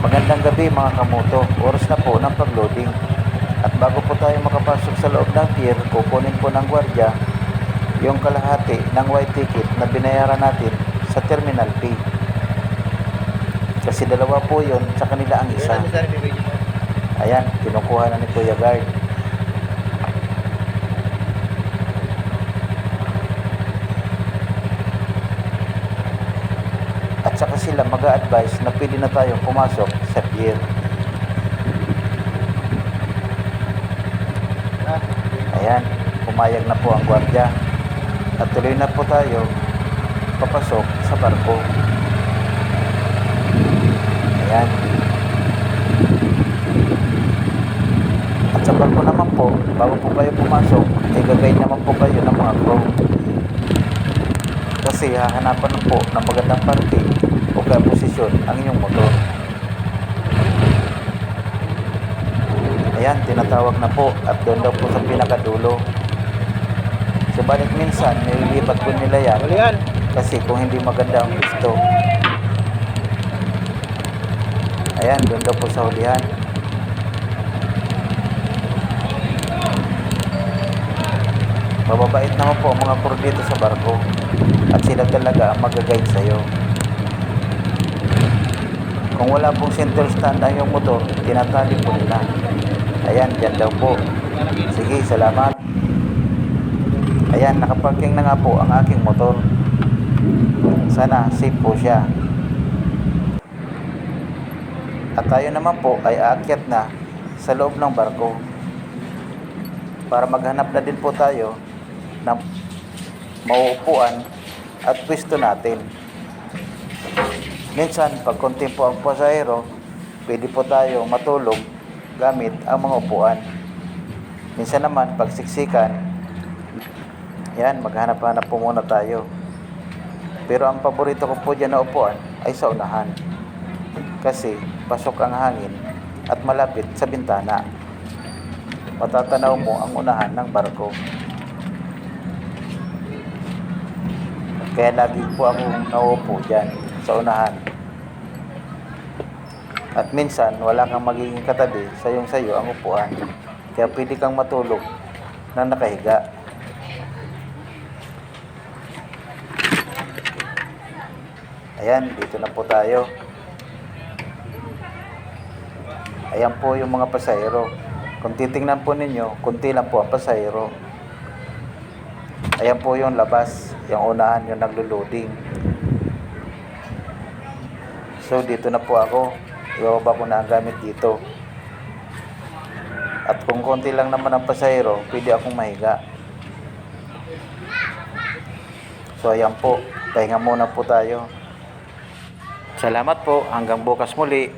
Magandang gabi mga kamoto, oras na po ng pagloading. At bago po tayo makapasok sa loob ng pier, kukunin po ng gwardya yung kalahati ng white ticket na binayaran natin sa terminal fee. Kasi dalawa po yun, sa kanila ang isa. Ayan, kinukuha na ni Kuya Guard. At saka sila mag-a-advise na pwede na tayong pumasok sa pier. Ayan, pumayag na po ang gwardya. At tuloy na po tayo papasok sa barko. Ayan. At sa barko naman po, bago po kayo pumasok, gagawin naman po kayo ng mga crew. Kasi hahanapan po ng magandang parking o kaya posisyon ang inyong motor. Ayan, tinatawag na po at doon daw po sa pinakadulo. Subalit minsan, nililipat po nila yan kasi kung hindi maganda ang gusto. Ayan, doon daw po sa hulihan. Mababait naman po ang mga crew dito sa barko at sila talaga ang mag-guide sa'yo. Kung wala pong center stand ang iyong motor, tinatali po nila. Ayan, dyan daw po. Sige, salamat. Ayan, nakaparking na nga po ang aking motor. Sana safe po siya. At tayo naman po ay aakyat na sa loob ng barko para maghanap na din po tayo ng mauupuan at pwesto natin. Minsan, pag konti po ang pasahero, pwede po tayo matulog gamit ang mga upuan. Minsan naman, pag siksikan, yan, maghanap-hanap po muna tayo. Pero ang paborito ko po dyan na upuan ay sa unahan. Kasi pasok ang hangin at malapit sa bintana. Matatanaw mo ang unahan ng barko. Kaya lagi po akong nauupo dyan sa unahan. At minsan, wala kang magiging katabi, sayong-sayo ang upuan. Kaya pwede kang matulog na nakahiga. Ayan, dito na po tayo. Ayan po yung mga pasahero. Kung titingnan po ninyo, kunti lang po ang pasahero. Ayan po yung labas, yung unahan yung naglo-loading. So dito na po ako, ibababa ko na ang gamit dito. At kung konti lang naman ang pasahero, pwede akong mahiga. So ayan po, pahinga muna po tayo. Salamat po, hanggang bukas muli.